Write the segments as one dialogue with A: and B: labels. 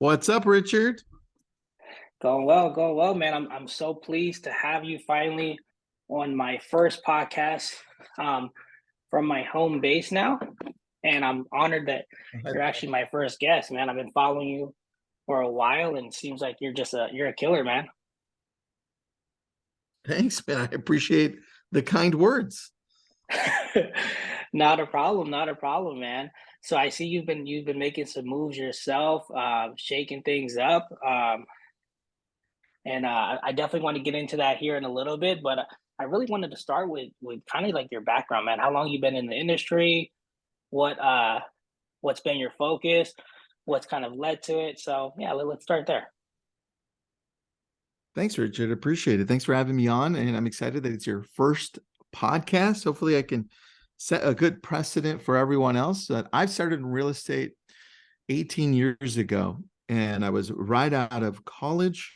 A: What's up, Richard?
B: Going well, man. I'm so pleased to have you finally on my first podcast um, from my home base now, and I'm honored that you're actually my first guest, man. I've been following you for a while, and it seems like you're a killer, man.
A: Thanks, man. I appreciate the kind words.
B: Not a problem, man. So I see you've been making some moves yourself, shaking things up. And I definitely want to get into that here in a little bit, but I really wanted to start with kind of like your background, man. How long you been in the industry? What what's been your focus? What's kind of led to it? So yeah, let's start there.
A: Thanks, Richard. Appreciate it. Thanks for having me on. And I'm excited that it's your first podcast. Hopefully, I can set a good precedent for everyone else. I've started in real estate 18 years ago, and I was right out of college.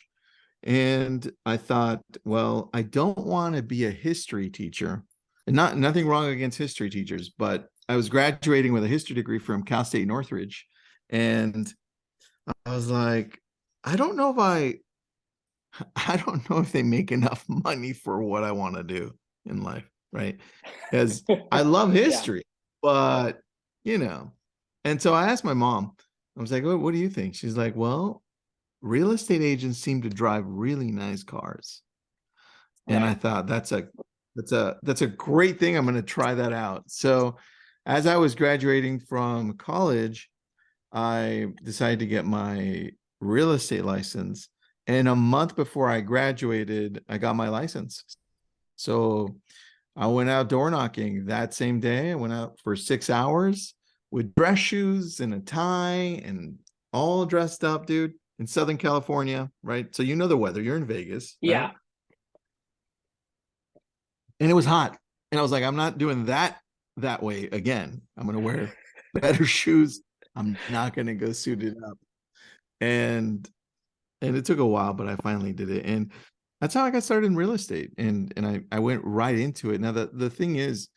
A: And I thought, well, I don't want to be a history teacher. And nothing wrong against history teachers, but I was graduating with a history degree from Cal State Northridge. And I was like, I don't know if I don't know if they make enough money for what I want to do in life, right? Because I love
B: Yeah.
A: history, but you know. And so I asked my mom, I was like, what do you think? She's like, well, real estate agents seem to drive really nice cars. And I
B: Right.
A: thought that's a great thing. I'm going to try that out. So as I was graduating from college, I decided to get my real estate license. And a month before I graduated, I got my license. So I went out door knocking that same day. I went out for 6 hours with dress shoes and a tie and all dressed up, dude, in Southern California, right? So you know the weather. You're in Vegas, right?
B: Yeah.
A: And it was hot. And I was like, I'm not doing that way again. I'm going to wear better shoes. I'm not going to go suited up. And it took a while, but I finally did it. And that's how I got started in real estate. And I went right into it. Now the thing is,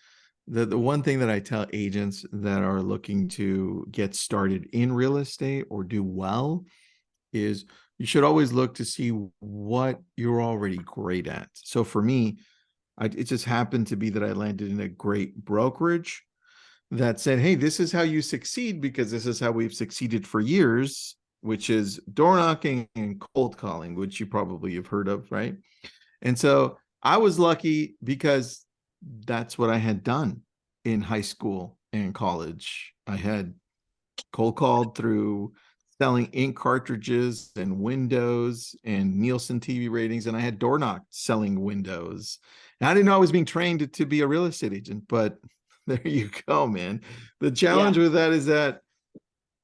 A: the one thing that I tell agents that are looking to get started in real estate or do well is you should always look to see what you're already great at. So for me, it just happened to be that I landed in a great brokerage that said, hey, this is how you succeed because this is how we've succeeded for years, which is door knocking and cold calling, which you probably have heard of, right? And so I was lucky because that's what I had done in high school and college. I had cold called through selling ink cartridges and windows and Nielsen TV ratings, and I had door knocked selling windows. And I didn't know I was being trained to be a real estate agent, but there you go, man. The challenge
B: Yeah.
A: with that is that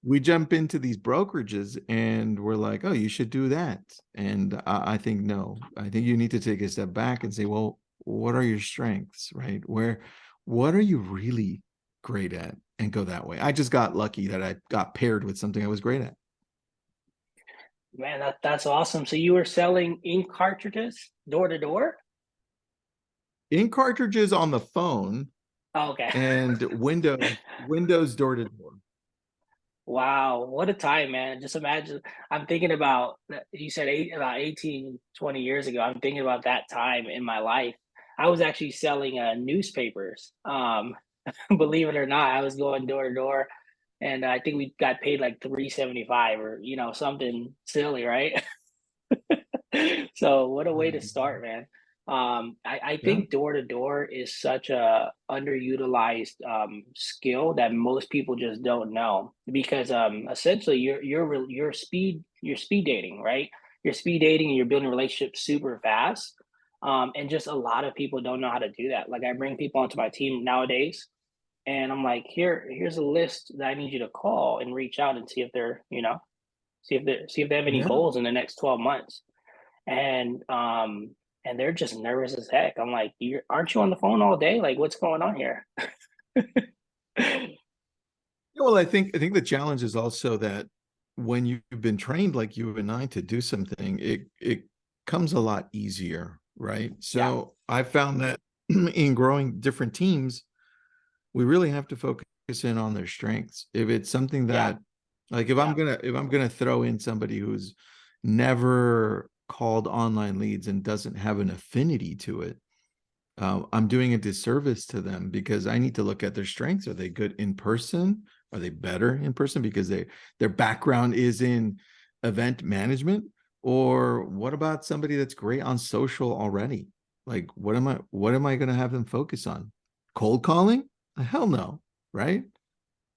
A: we jump into these brokerages and we're like, oh, you should do that. And I think no, I think you need to take a step back and say, well, what are your strengths, right? What are you really great at? And go that way. I just got lucky that I got paired with something I was great at.
B: Man, that's awesome. So you were selling ink cartridges door to door?
A: In cartridges on the phone
B: Oh, okay.
A: and Windows door to door.
B: Wow, what a time, man. Just imagine, I'm thinking about, you said about 18, 20 years ago. I'm thinking about that time in my life. I was actually selling newspapers. Believe it or not, I was going door to door, and I think we got paid like 375 or something silly, right? So what a way to start, man. I
A: Yeah.
B: think door to door is such a underutilized skill that most people just don't know because essentially you're speed dating, right? You're speed dating and you're building relationships super fast. And just a lot of people don't know how to do that. Like I bring people onto my team nowadays and I'm like, here's a list that I need you to call and reach out and see if they're, see if they have any
A: Yeah.
B: goals in the next 12 months and they're just nervous as heck. I'm like, you aren't you on the phone all day? Like, what's going on here?
A: Yeah, well, I think the challenge is also that when you've been trained like you and I to do something, it comes a lot easier, right?
B: Yeah,
A: So I found that in growing different teams, we really have to focus in on their strengths. If it's something
B: yeah,
A: that Like
B: Yeah.
A: if I'm gonna throw in somebody who's never called online leads and doesn't have an affinity to it, I'm doing a disservice to them because I need to look at their strengths. Are they good in person? Are they better in person because their background is in event management? Or what about somebody that's great on social already? Like what am I going to have them focus on? Cold calling? Hell no, right?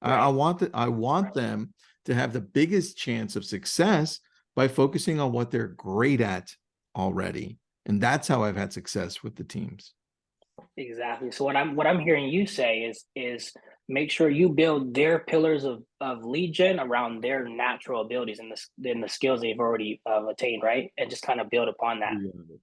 B: Right.
A: I want them to have the biggest chance of success by focusing on what they're great at already. And that's how I've had success with the teams.
B: Exactly. So what I'm hearing you say is make sure you build their pillars of lead gen around their natural abilities and the skills they've already attained, right? And just kind of build upon that.
A: You got it.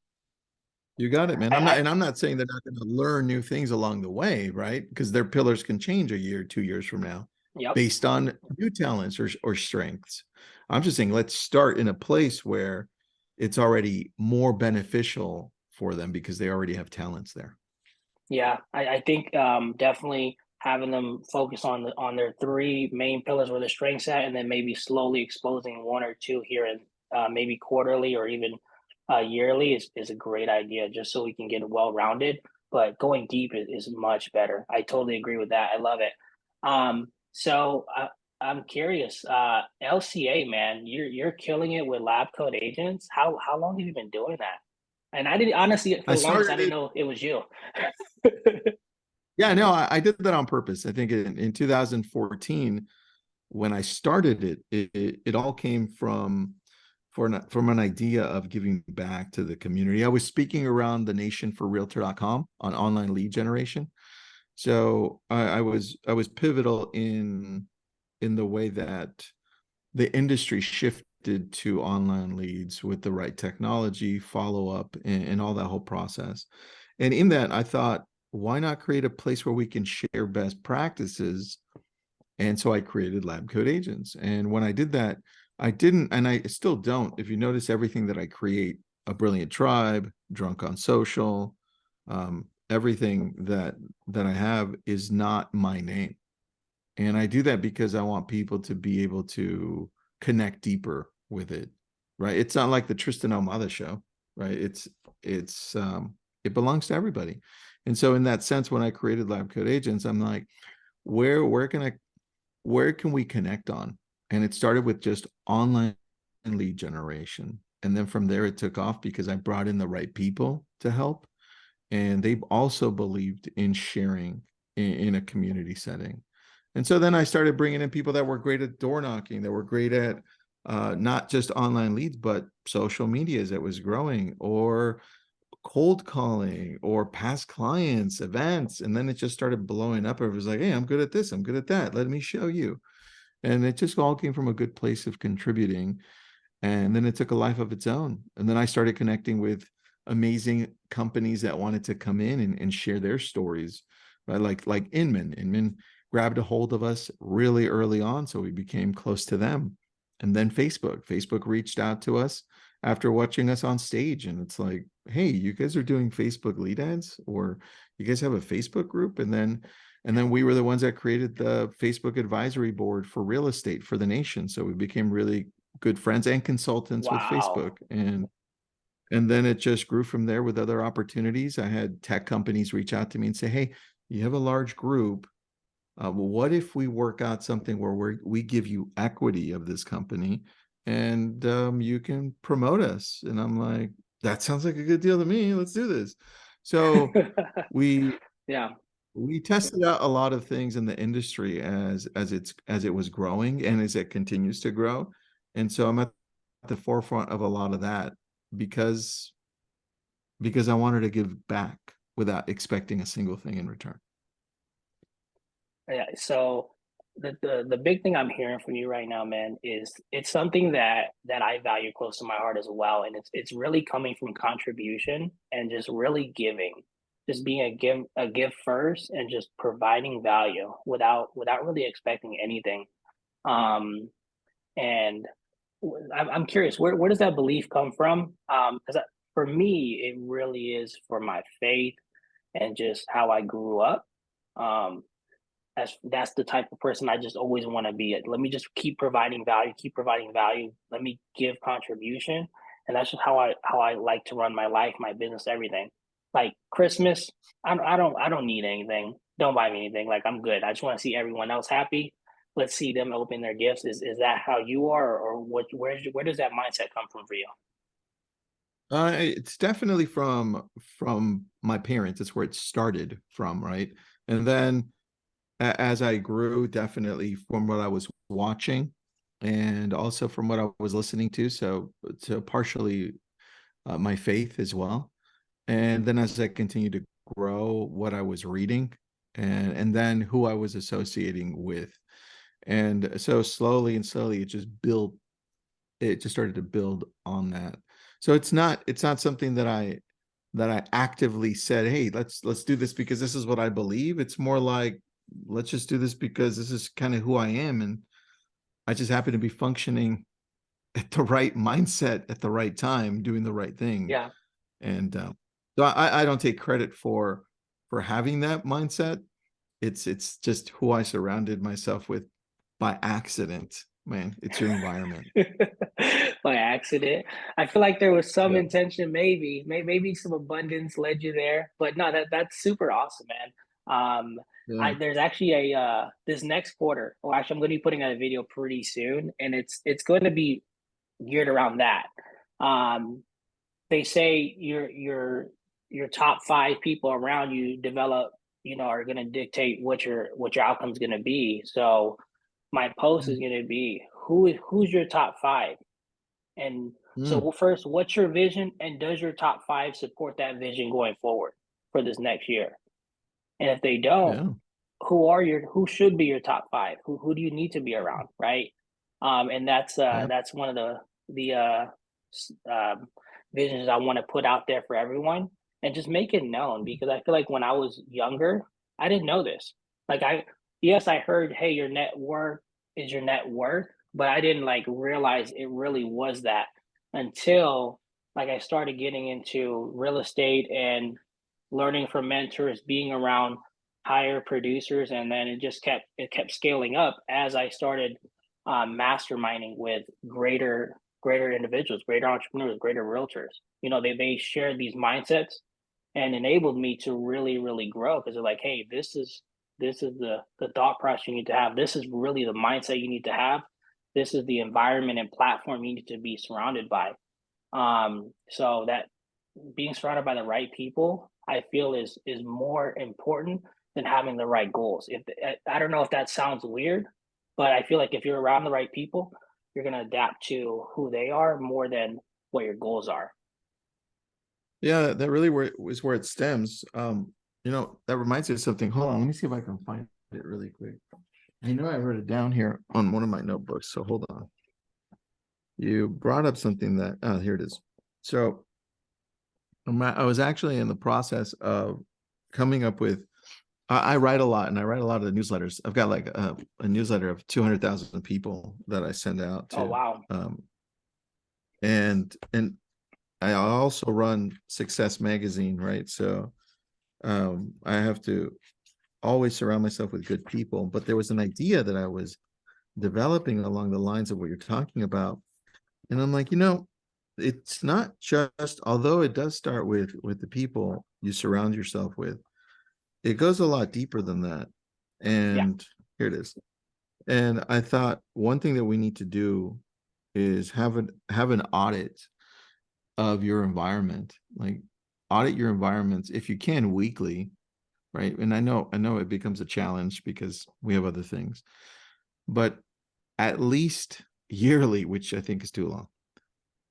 A: You got it, man.
B: I
A: I'm not saying they're not going to learn new things along the way, right? Because their pillars can change a year, 2 years from now,
B: Yep.
A: based on new talents or strengths. I'm just saying, let's start in a place where it's already more beneficial for them because they already have talents there.
B: Yeah, I think definitely having them focus on their three main pillars where their strengths at, and then maybe slowly exposing one or two here and maybe quarterly or even yearly is a great idea, just so we can get well rounded. But going deep is much better. I totally agree with that. I love it. I'm curious, LCA man, you're killing it with lab code agents. How long have you been doing that? And I didn't honestly, for
A: I
B: the longest, I
A: started
B: didn't
A: it.
B: know it was you.
A: Yeah, no, I did that on purpose. I think in 2014, when I started it all came from an idea of giving back to the community. I was speaking around the nation for Realtor.com on online lead generation. So I was pivotal in the way that the industry shifted to online leads with the right technology, follow up, and all that whole process. And in that, I thought, why not create a place where we can share best practices? And so I created Lab Code Agents. And when I did that, I didn't, and I still don't. If you notice everything that I create, A Brilliant Tribe, Drunk on Social, everything that I have is not my name. And I do that because I want people to be able to connect deeper with it. Right. It's not like the Tristan Ahumada show, right? It's it belongs to everybody. And so in that sense, when I created Lab Code Agents, I'm like, where can I where can we connect on? And it started with just online lead generation. And then from there, it took off because I brought in the right people to help. And they also believed in sharing in a community setting. And so then I started bringing in people that were great at door knocking, that were great at not just online leads, but social media as it was growing, or cold calling, or past clients, events. And then it just started blowing up. It was like, hey, I'm good at this. I'm good at that. Let me show you. And it just all came from a good place of contributing. And then it took a life of its own. And then I started connecting with amazing companies that wanted to come in and share their stories, right? Like Inman. Inman grabbed a hold of us really early on, so we became close to them. And then Facebook reached out to us after watching us on stage, and it's like, hey, you guys are doing Facebook lead ads, or you guys have a Facebook group, and then we were the ones that created the Facebook advisory board for real estate for the nation. So we became really good friends and consultants with
B: Wow.
A: Facebook. And then it just grew from there with other opportunities. I had tech companies reach out to me and say, hey, you have a large group. Well, what if we work out something where we give you equity of this company and you can promote us? And I'm like, that sounds like a good deal to me. Let's do this. So we
B: Yeah.
A: we tested out a lot of things in the industry as it was growing and as it continues to grow. And so I'm at the forefront of a lot of that because I wanted to give back without expecting a single thing in return.
B: Yeah. So the big thing I'm hearing from you right now, man, is it's something that I value close to my heart as well. And it's really coming from contribution and just really giving. Just being a give first and just providing value without really expecting anything. Um and I'm curious, where does that belief come from? Because for me, it really is for my faith and just how I grew up. Um, that's the type of person I just always want to be. Let me just keep providing value, keep providing value. Let me give contribution, and that's just how I like to run my life, my business, everything. Like Christmas, I don't need anything. Don't buy me anything. Like I'm good. I just want to see everyone else happy. Let's see them open their gifts. Is that how you are, or what? Where does that mindset come from for you?
A: It's definitely from my parents. It's where it started from, right? And then as I grew, definitely from what I was watching, and also from what I was listening to. So partially my faith as well. And then as I continued to grow, what I was reading, and then who I was associating with, and so slowly and slowly, it just started to build on that. So it's not something that I actively said, hey, let's do this because this is what I believe. It's more like, let's just do this because this is kind of who I am, and I just happen to be functioning at the right mindset at the right time, doing the right thing.
B: Yeah.
A: And so I don't take credit for having that mindset. It's just who I surrounded myself with by accident, man. It's your environment.
B: By accident. I feel like there was some
A: Yeah.
B: intention, maybe some abundance led you there, but no, that's super awesome, man.
A: Yeah.
B: I there's actually a this next quarter. Well, actually, I'm going to be putting out a video pretty soon, and it's going to be geared around that. Um, they say your top five people around you develop, are going to dictate what your outcome is going to be. So my post is going to be who's your top five, and so
A: Mm,
B: well, first, what's your vision, and does your top five support that vision going forward for this next year? And if they don't,
A: yeah.
B: who should be your top five? Who do you need to be around, right? And
A: Yeah.
B: that's one of the visions I want to put out there for everyone, and just make it known, because I feel like when I was younger, I didn't know this. Like yes, I heard, hey, your net worth is your net worth, but I didn't like realize it really was that until like I started getting into real estate and learning from mentors, being around higher producers, and then it kept scaling up as I started masterminding with greater individuals, greater entrepreneurs, greater realtors. They shared these mindsets and enabled me to really grow, because they're like, hey, this is the thought process you need to have. This is really the mindset you need to have. This is the environment and platform you need to be surrounded by. So that being surrounded by the right people, I feel is more important than having the right goals. If I don't know if that sounds weird, but I feel like if you're around the right people, you're gonna adapt to who they are more than what your goals are.
A: Yeah, that really was where it stems. That reminds me of something. Hold on, let me see if I can find it really quick. I know I wrote it down here on one of my notebooks, so hold on. You brought up something that, here it is. So I was actually in the process of coming up with, I write a lot, and I write a lot of the newsletters. I've got like a newsletter of 200,000 people that I send out
B: Oh
A: to.
B: wow.
A: And I also run Success Magazine, right? So I have to always surround myself with good people. But there was an idea that I was developing along the lines of what you're talking about. And I'm like, it's not just, although it does start with the people you surround yourself with, it goes a lot deeper than that.
B: Yeah.
A: And here it is. And I thought one thing that we need to do is have an audit of your environment. Like, audit your environments if you can weekly, right? And I know it becomes a challenge because we have other things, but at least yearly, which I think is too long.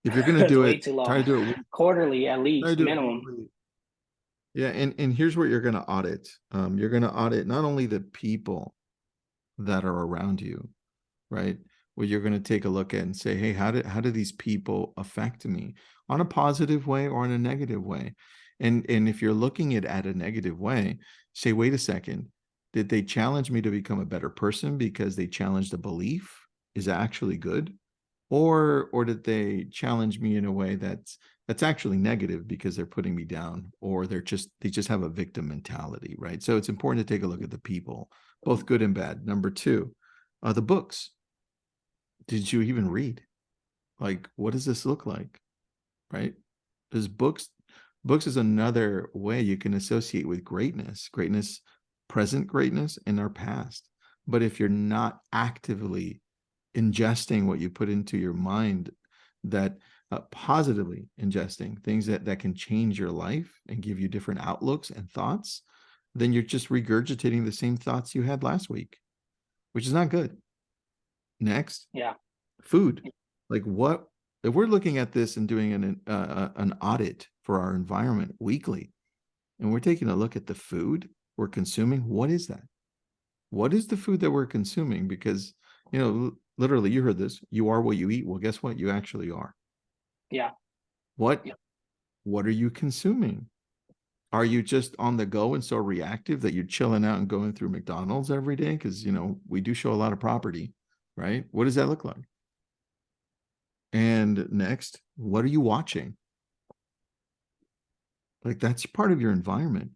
A: If you're going to
B: It's
A: do
B: way
A: it,
B: too
A: try
B: long.
A: to do it.
B: Quarterly at
A: Try to
B: least,
A: do it
B: minimum.
A: weekly. Yeah, and here's what you're going to audit. You're going to audit not only the people that are around you, right? What you're going to take a look at and say, hey, how do these people affect me on a positive way or in a negative way? And if you're looking at a negative way, say, wait a second, did they challenge me to become a better person because they challenged a belief is actually good? Or did they challenge me in a way that's actually negative because they're putting me down, or they just have a victim mentality, right? So it's important to take a look at the people both good and bad. Number two, the books. Did you even read? Like, what does this look like? Right? There's books is another way you can associate with greatness, present greatness, and our past. But if you're not actively ingesting what you put into your mind, that positively ingesting things that can change your life and give you different outlooks and thoughts, then you're just regurgitating the same thoughts you had last week, which is not good. Next,
B: Yeah.
A: food. Like, what if we're looking at this and doing an audit for our environment weekly, and we're taking a look at the food we're consuming? What is that? What is the food that we're consuming? Because, literally, you heard this, you are what you eat. Well, guess what? You actually are.
B: Yeah.
A: What what are you consuming? Are you just on the go and so reactive that you're chilling out and going through McDonald's every day? Because, we do show a lot of property, right? What does that look like? And next, what are you watching? Like, that's part of your environment.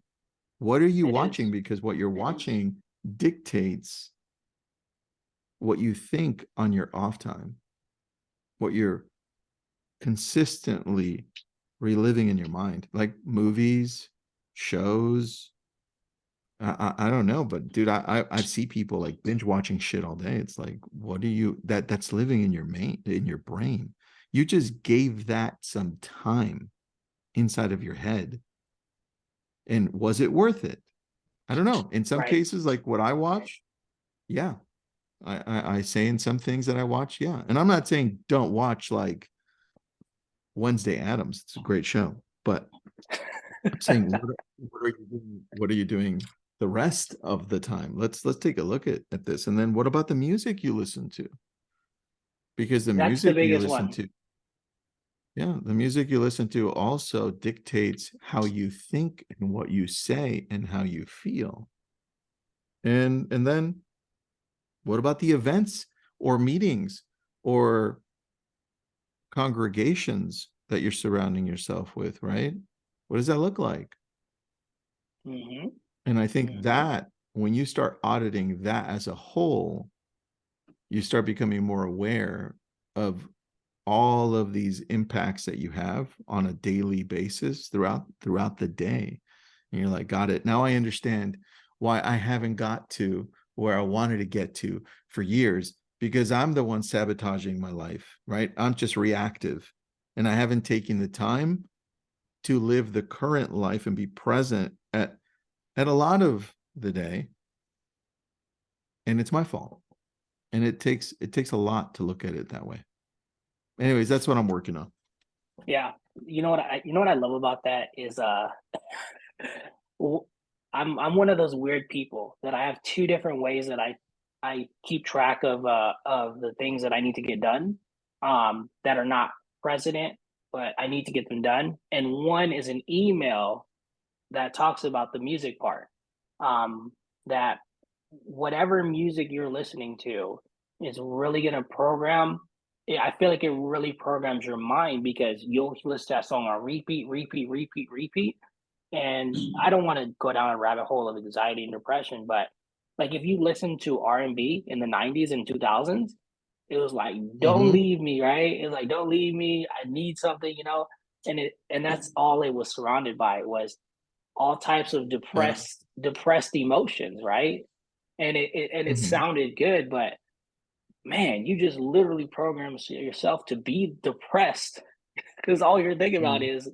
A: What are you
B: It
A: watching?
B: is.
A: Because what you're watching dictates what you think on your off time, what you're consistently reliving in your mind, like movies, shows. I don't know, but dude, I see people like binge watching shit all day. It's like, what are you that's living in your brain? You just gave that some time inside of your head. And was it worth it? I don't know. In some
B: Right.
A: cases, like what I watch, yeah. I say in some things that I watch, yeah. And I'm not saying don't watch like Wednesday Addams. It's a great show. But I'm saying what are you doing the rest of the time? Let's take a look at this. And then what about the music you listen to? Because the
B: That's the
A: music you
B: biggest
A: listen
B: one.
A: to, yeah, the music you listen to also dictates how you think and what you say and how you feel. And then what about the events or meetings or congregations that you're surrounding yourself with, right? What does that look like?
B: Hmm.
A: And I think
B: Hmm.
A: that when you start auditing that as a whole, you start becoming more aware of all of these impacts that you have on a daily basis throughout the day. And you're like, got it. Now I understand why I haven't got to where I wanted to get to for years, because I'm the one sabotaging my life, right? I'm just reactive and I haven't taken the time to live the current life and be present at a lot of the day. And it's my fault. And it takes a lot to look at it that way. Anyways, that's what I'm working on.
B: Yeah. You know what I love about that is w- I'm one of those weird people that I have two different ways that I keep track of the things that I need to get done that are not president, but I need to get them done. And one is an email that talks about the music part. Um, that whatever music you're listening to is really going to program. I feel like it really programs your mind because you'll listen to that song on repeat, repeat, repeat, repeat. And I don't want to go down a rabbit hole of anxiety and depression, but like if you listen to R&B in the 90s and 2000s, it was like, don't
A: Mm-hmm.
B: leave me, right? It's like, don't leave me. I need something, and that's all it was surrounded by was all types of
A: Yeah.
B: depressed emotions, right? And it
A: Mm-hmm.
B: sounded good, but man, you just literally program yourself to be depressed because all you're thinking about
A: Mm-hmm.
B: is,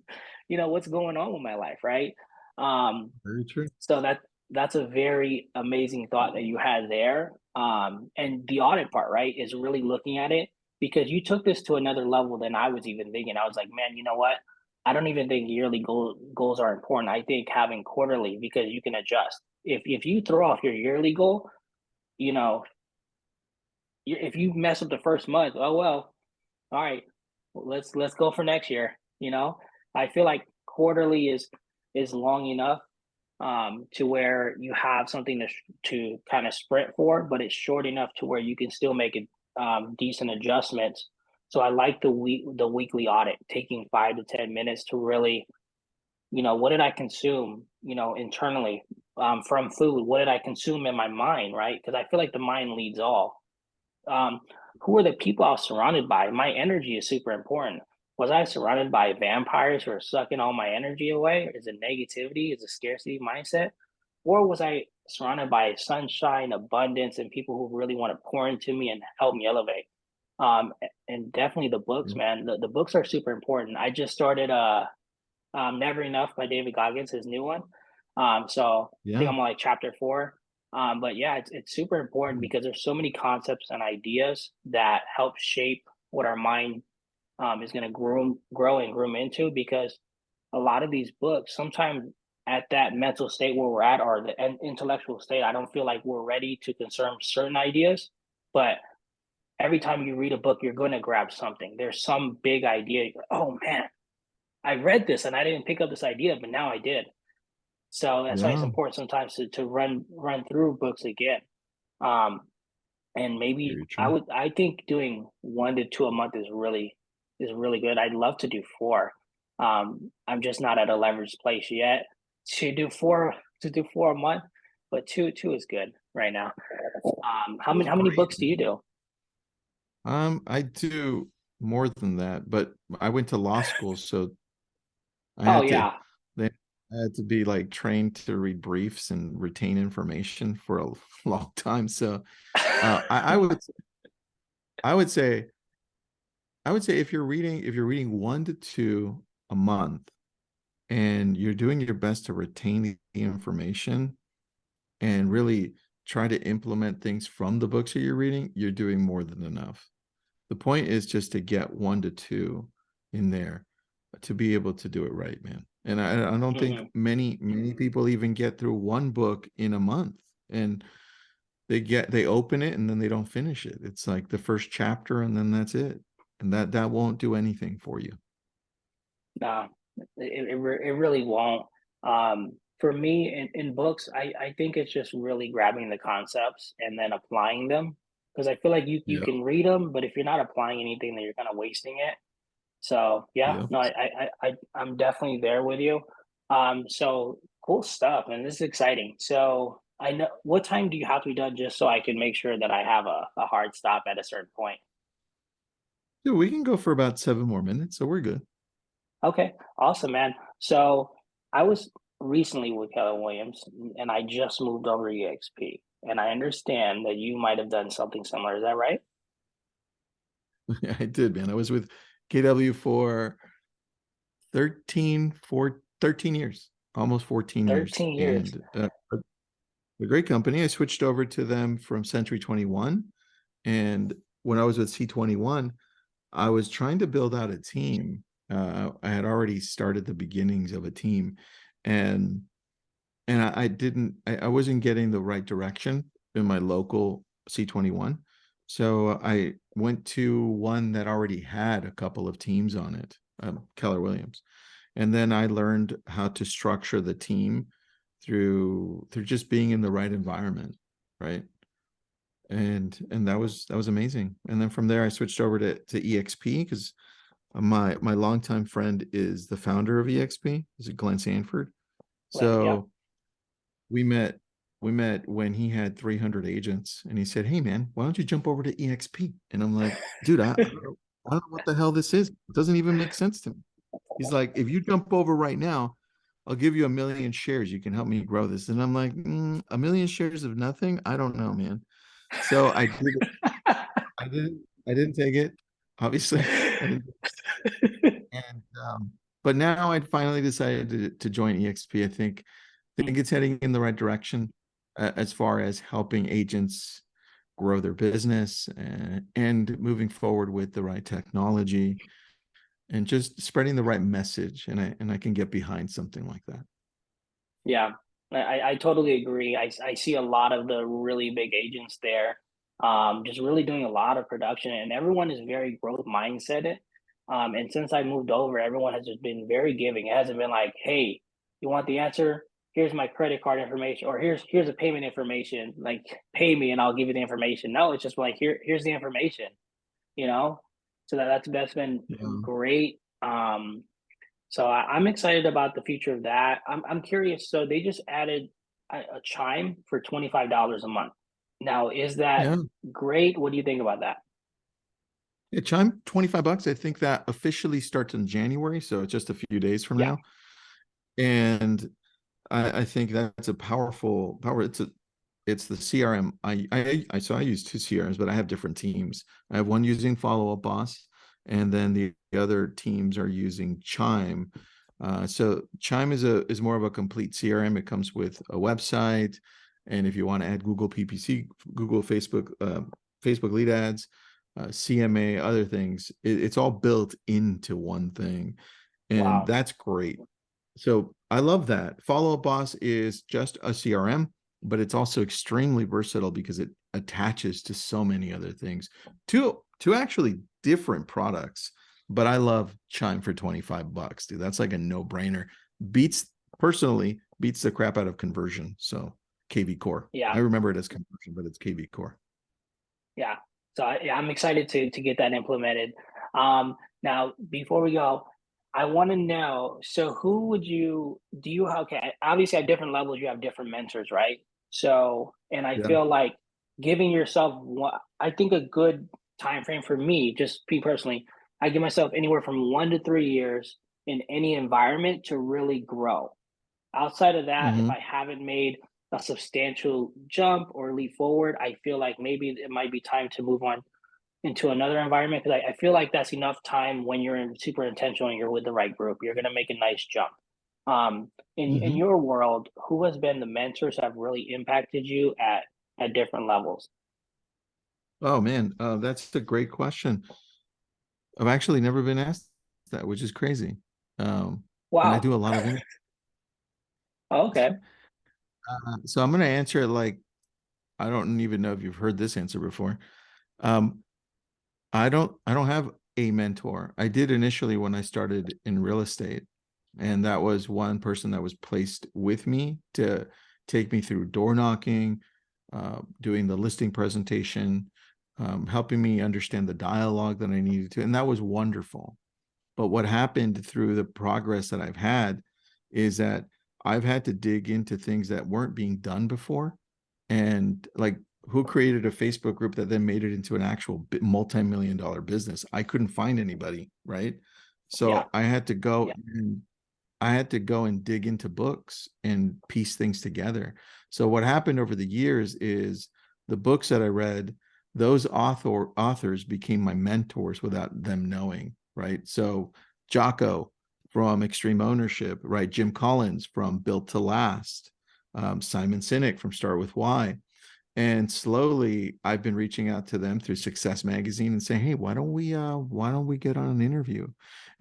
B: what's going on with my life, right? Um,
A: Very true.
B: so that's a very amazing thought that you had there. And the audit part, right, is really looking at it because you took this to another level than I was even thinking. I was like, man, you know what? I don't even think yearly goals are important. I think having quarterly because you can adjust. If you throw off your yearly goal, you know, if you mess up the first month, oh well, all right, well, let's go for next year. I feel like quarterly is long enough to where you have something to kind of sprint for, but it's short enough to where you can still make it decent adjustments. So I like the weekly audit, taking 5 to 10 minutes to really, what did I consume, internally? from food? What did I consume in my mind, right? Because I feel like the mind leads all. Um, who are the people I was surrounded by? My energy is super important. Was I surrounded by vampires who are sucking all my energy away? Is it negativity? Is it scarcity mindset? Or was I surrounded by sunshine, abundance, and people who really want to pour into me and help me elevate? And definitely the books, man. The books are super important. I just started Never Enough by David Goggins, his new one. So I think
A: Yeah.
B: I'm on like chapter four. But yeah, it's super important because there's so many concepts and ideas that help shape what our mind is going to grow and groom into. Because a lot of these books, sometimes at that mental state where we're at, or the intellectual state, I don't feel like we're ready to consume certain ideas. But every time you read a book, you're going to grab something. There's some big idea. Oh man, I read this and I didn't pick up this idea, but now I did. So that's why it's
A: Yeah.
B: important sometimes to run through books again. Um, and maybe
A: Very true.
B: I think doing 1 to 2 a month is really good. I'd love to do four. I'm just not at a leveraged place yet to do 4 a month, but two is good right now.
A: It's
B: How many
A: great.
B: books do you do?
A: I do more than that, but I went to law school, so I
B: Oh
A: had to
B: yeah.
A: they I had to be like trained to read briefs and retain information for a long time. So I would I would say if you're reading 1 to 2 a month and you're doing your best to retain the information and really try to implement things from the books that you're reading, you're doing more than enough. The point is just to get 1 to 2 in there to be able to do it right, man. And I don't think
B: Mhm.
A: many people even get through one book in a month. And they open it and then they don't finish it. It's like the first chapter and then that's it. And that won't do anything for you.
B: No, it really won't. For me, in books, I think it's just really grabbing the concepts and then applying them. Because I feel like you
A: Yeah.
B: can read them, but if you're not applying anything, then you're kind of wasting it. So yeah,
A: Yeah.
B: no, I'm definitely there with you. So cool stuff, and this is exciting. So I know what time do you have to be done, just so I can make sure that I have a hard stop at a certain point.
A: Dude, we can go for about 7 more minutes, so we're good.
B: Okay, awesome, man. So I was recently with Keller Williams, and I just moved over to EXP, and I understand that you might have done something similar. Is that right?
A: Yeah, I did, man. I was with KW for 13 years, almost 14 years.
B: 13 years.
A: And a great company. I switched over to them from Century 21. And when I was with C21, I was trying to build out a team. I had already started the beginnings of a team. And I didn't I wasn't getting the right direction in my local C21. So I went to one that already had a couple of teams on it, Keller Williams. And then I learned how to structure the team through just being in the right environment, right? And that was amazing. And then from there I switched over to EXP because my longtime friend is the founder of EXP, is it Glenn Sanford?
B: Yeah.
A: So we met when he had 300 agents and he said, "Hey man, why don't you jump over to EXP?" And I'm like, "Dude, I don't know what the hell this is. It doesn't even make sense to me." He's like, "If you jump over right now, I'll give you 1 million shares. You can help me grow this." And I'm like, 1 million shares of nothing? I don't know, man. So I didn't take it. Obviously, I didn't. And but now I finally decided to join EXP. I think it's heading in the right direction as far as helping agents grow their business and moving forward with the right technology and just spreading the right message. And I can get behind something like that.
B: Yeah, I totally agree. I see a lot of the really big agents there, just really doing a lot of production, and everyone is very growth mindseted. And since I moved over, everyone has just been very giving. It hasn't been like, "Hey, you want the answer? Here's my credit card information, or here's the payment information. Like, pay me, and I'll give you the information." No, it's just like, here's the information. You know, so that's been
A: Yeah.
B: great. So I'm excited about the future of that. I'm curious. So they just added. a chime for $25 a month. Now, is that
A: Yeah.
B: great? What do you think about that?
A: Yeah, Chime, $25. I think that officially starts in January, so it's just a few days from
B: Yeah.
A: now. And I think that's a powerful power. It's the CRM. So I use two CRMs, but I have different teams. I have one using Follow Up Boss, and then the other teams are using Chime. So Chime is more of a complete CRM. It comes with a website, and if you want to add Google PPC, Google Facebook lead ads, CMA, other things, it's all built into one thing, and
B: Wow.
A: that's great. So I love that. Follow Up Boss is just a CRM, but it's also extremely versatile because it attaches to so many other things, to actually different products. But I love Chime for $25, dude. That's like a no-brainer. Beats Personally beats the crap out of conversion. So KV Core.
B: Yeah.
A: I remember it as conversion, but it's KV Core.
B: Yeah. So yeah, I'm excited to get that implemented. Now before we go, I want to know. So who would you do you okay? Obviously, at different levels, you have different mentors, right? So, and I
A: Yeah.
B: feel like giving yourself one. I think a good time frame for me, just me personally, I give myself anywhere from 1 to 3 years in any environment to really grow. Outside of that, if
A: Mm-hmm.
B: I haven't made a substantial jump or leap forward, I feel like maybe it might be time to move on into another environment because I feel like that's enough time when you're super intentional and you're with the right group. You're going to make a nice jump. In
A: Mm-hmm.
B: your world, who has been the mentors that have really impacted you at different levels?
A: Oh man, that's a great question. I've actually never been asked that, which is crazy. Um, and I
B: Wow.
A: do a lot of interviews.
B: Oh, okay.
A: So I'm going to answer it like I don't even know if you've heard this answer before. Um, I don't have a mentor. I did initially when I started in real estate, and that was one person that was placed with me to take me through door knocking, doing the listing presentation, helping me understand the dialogue that I needed to, and that was wonderful. But what happened through the progress that I've had is that I've had to dig into things that weren't being done before. And like, who created a Facebook group that then made it into an actual multi-million dollar business? I couldn't find anybody, right?
B: Yeah.
A: So I had to go and dig into books and piece things together. So what happened over the years is the books that I read, those authors became my mentors without them knowing, right? So Jocko from Extreme Ownership, right? Jim Collins from Built to Last, Simon Sinek from Start with Why. And slowly I've been reaching out to them through Success Magazine and saying, hey, why don't we get on an interview?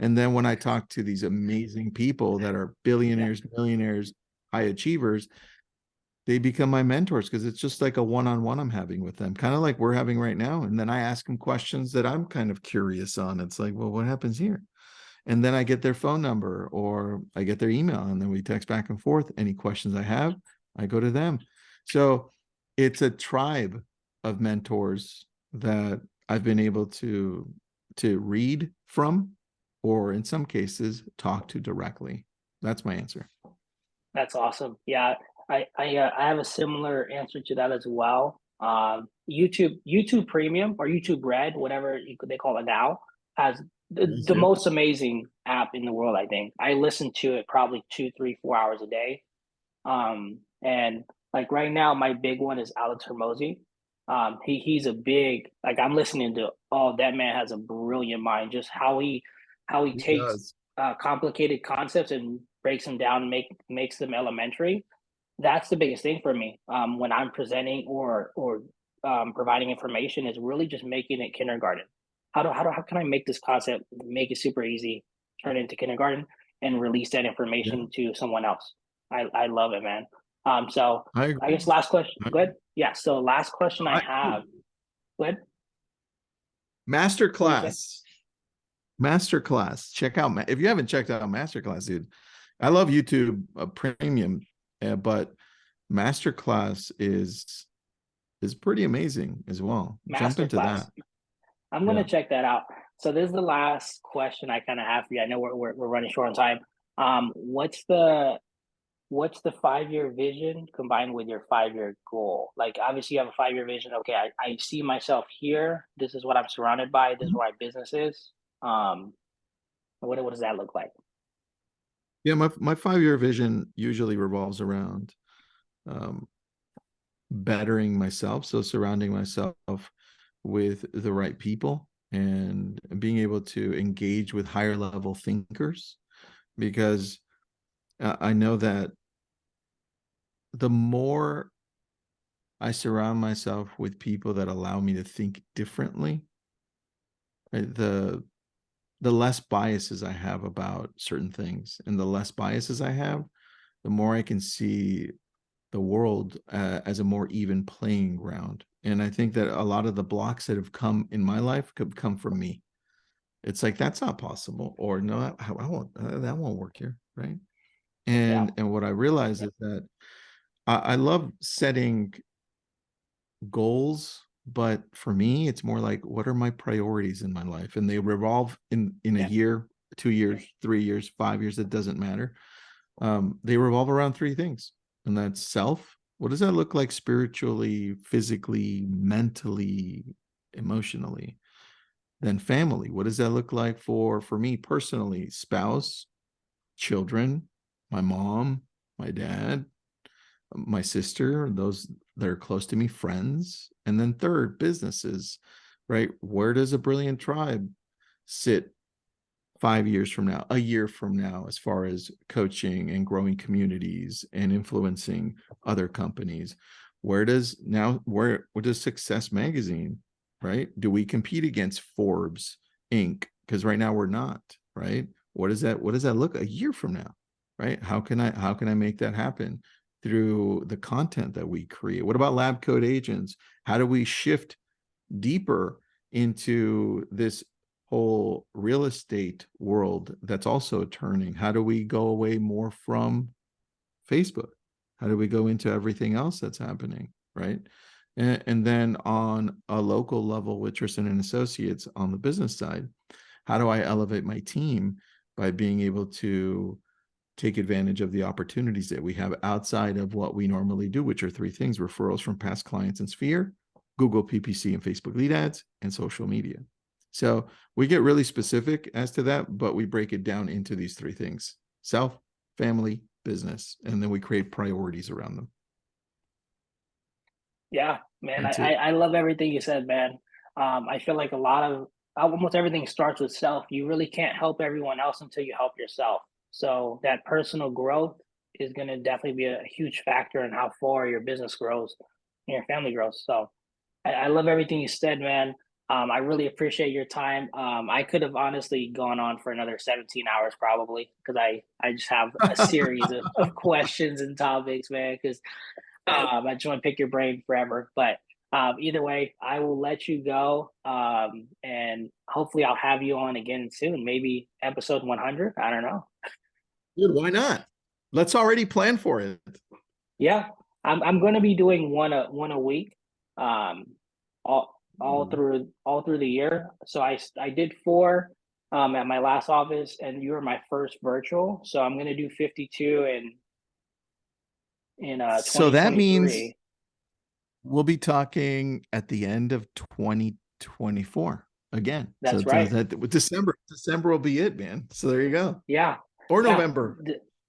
A: And then when I talk to these amazing people that are
B: Yeah.
A: billionaires, millionaires, high achievers, they become my mentors because it's just like a one-on-one I'm having with them, kind of like we're having right now. And then I ask them questions that I'm kind of curious on. It's like, well, what happens here? And then I get their phone number or I get their email, and then we text back and forth. Any questions I have, I go to them. So it's a tribe of mentors that I've been able to read from, or in some cases talk to directly. That's my answer.
B: That's awesome. Yeah, I have a similar answer to that as well. YouTube Premium or YouTube Red, whatever they call it now, has
A: Yes,
B: the
A: yep.
B: most amazing app in the world. I think I listen to it probably 2, 3, 4 hours a day. And like right now, my big one is Alex Hermosi. He's a big like I'm listening to. Oh, that man has a brilliant mind. Just how he
A: He
B: takes
A: does.
B: complicated concepts and breaks them down and makes them elementary. That's the biggest thing for me when I'm presenting or providing information is really just making it kindergarten. How can I make this concept make it super easy, turn it into kindergarten, and release that
A: Yeah,
B: information to someone else? I love it, man. So
A: I
B: I
A: agree.
B: guess last question.
A: I,
B: Good. Yeah. So last question I
A: I
B: have. Good. What do you say?
A: Masterclass. Masterclass. Check out if you haven't checked out Masterclass, dude. I love YouTube Premium, but Masterclass is pretty amazing as well. Jump into
B: Masterclass.
A: that.
B: I'm gonna
A: Yeah.
B: check that out. So this is the last question I kind of have for you. I know we're running short on time. What's the what's the 5-year vision combined with your 5-year goal? Like, obviously, you have a 5-year vision. Okay, I see myself here. This is what I'm surrounded by. This is
A: Mhm.
B: where my business is. Um, what does that look like?
A: Yeah, my 5-year vision usually revolves around um, bettering myself. So surrounding myself with the right people and being able to engage with higher level thinkers, because I know that the more I surround myself with people that allow me to think differently, right, the less biases I have about certain things, and the less biases I have, the more I can see the world as a more even playing ground. And I think that a lot of the blocks that have come in my life could come from me. It's like, that's not possible, or no, I won't, that won't work here, right?
B: Yeah,
A: And what I realize is that I love setting goals, but for me, it's more like, what are my priorities in my life? And they revolve in a
B: yeah,
A: year, 2 years, 3 years, 5 years. It doesn't matter. They revolve around three things, and that's self. What does that look like spiritually, physically, mentally, emotionally? Then family. What does that look like for me personally? Spouse, children, my mom, my dad, my sister, those that are close to me, friends. And then third, businesses, right? Where does a brilliant tribe sit 5 years from now, a year from now, as far as coaching and growing communities and influencing other companies? Where does Success Magazine, right? Do we compete against Forbes Inc? Because right now we're not, right? What does that look a year from now? Right? How can I make that happen through the content that we create? What about lab coat agents? How do we shift deeper into this whole real estate world that's also turning? How do we go away more from Facebook? How do we go into everything else that's happening, right? And then on a local level with Tristan and Associates on the business side, how do I elevate my team by being able to take advantage of the opportunities that we have outside of what we normally do, which are three things: referrals from past clients and Sphere, Google PPC and Facebook lead ads, and social media. So we get really specific as to that, but we break it down into these three things: self, family, business, and then we create priorities around them.
B: yeah, man.
A: That's it.
B: I love everything you said, man. I feel like a lot of almost everything starts with self. You really can't help everyone else until you help yourself. So that personal growth is going to definitely be a huge factor in how far your business grows and your family grows. So I love everything you said, man. I really appreciate your time. I could have honestly gone on for another 17 hours probably because I just have a series of questions and topics, man. Because I just want to pick your brain forever. But either way, I will let you go. And hopefully, I'll have you on again soon. Maybe episode 100. I don't know.
A: Dude, why not? Let's already plan for it.
B: Yeah, I'm going to be doing one a week, um, all through the year. So I did four at my last office, and you were my first virtual. So I'm going to do 52 in
A: So that means
B: 2023.
A: we'll be talking at the end of 2024 again. So
B: That's right.
A: that December will be it, man. So there you go.
B: Yeah,
A: Or
B: yeah.
A: November.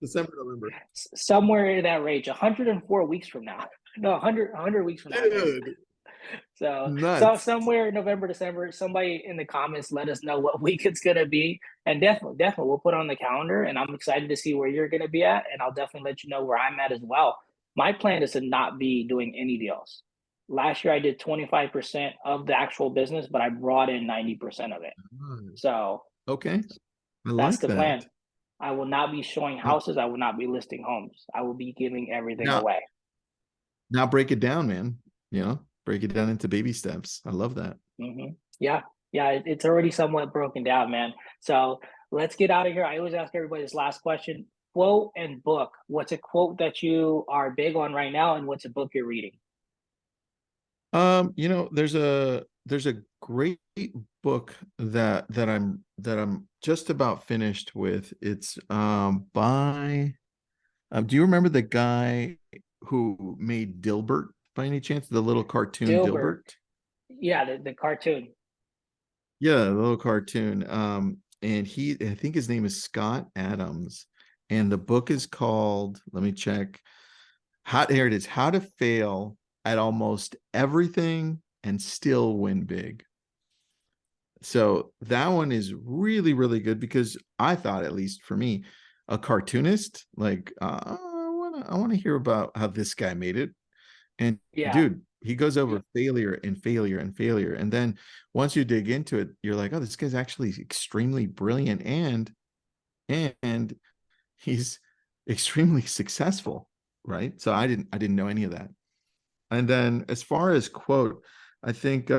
A: December, November.
B: Somewhere in that range, 104 weeks from now. No, 100 weeks from now, I guess.
A: Dude,
B: So
A: nuts.
B: somewhere November, December, somebody in the comments let us know what week it's gonna be. And definitely we'll put it on the calendar and I'm excited to see where you're gonna be at. And I'll definitely let you know where I'm at as well. My plan is to not be doing any deals. Last year I did 25% of the actual business, but I brought in 90% of it. So
A: Okay. I
B: that's
A: like
B: the
A: that.
B: plan. I will not be showing
A: Now,
B: houses. I will not be listing homes. I will be giving everything
A: now,
B: away.
A: now break it down, man. Break it down into baby steps. I love that.
B: Yeah, yeah, it's already somewhat broken down, man. So let's get out of here. I always ask everybody this last question: quote and book. What's a quote that you are big on right now, and what's a book you're reading?
A: There's a great book that I'm just about finished with. It's by Do you remember the guy who made Dilbert by any chance? The little cartoon
B: Dilbert.
A: Dilbert?
B: Yeah, the cartoon.
A: Yeah, the little cartoon. And I think his name is Scott Adams. And the book is called, let me check. Here it is, How to Fail at Almost Everything and Still Win Big. So that one is really, really good because I thought, at least for me, a cartoonist, like I want to hear about how this guy made it. And
B: Yeah,
A: dude, he goes over failure and failure and failure. And then once you dig into it, you're like, oh, this guy's actually extremely brilliant and he's extremely successful, right? So I didn't know any of that. And then as far as quote, I think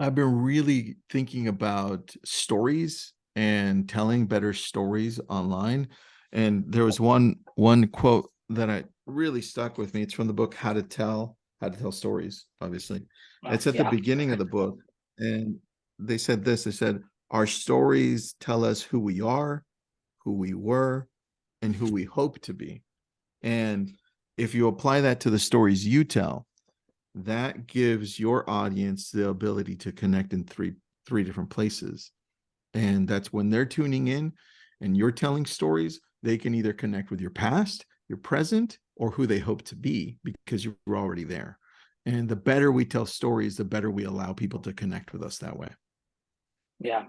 A: I've been really thinking about stories and telling better stories online. And there was one quote that I really stuck with me. It's from the book How to Tell Stories, obviously. It's at the
B: yeah,
A: beginning of the book. And they said this, they said, our stories tell us who we are, who we were, and who we hope to be. And if you apply that to the stories you tell, that gives your audience the ability to connect in three different places. And that's when they're tuning in and you're telling stories, they can either connect with your past, your present, or who they hope to be because you're already there. And the better we tell stories, the better we allow people to connect with us that way.
B: yeah.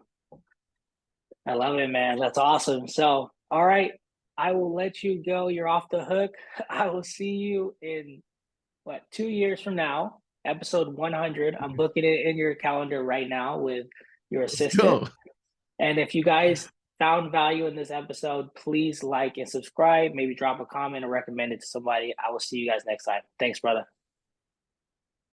B: I love it, man. That's awesome. So, all right, I will let you go. You're off the hook. I will see you in what, 2 years from now, episode 100. I'm booking it in your calendar right now with your
A: Let's
B: assistant.
A: go.
B: And if you guys found value in this episode, please like and subscribe. Maybe drop a comment or recommend it to somebody. I will see you guys next time. Thanks, brother.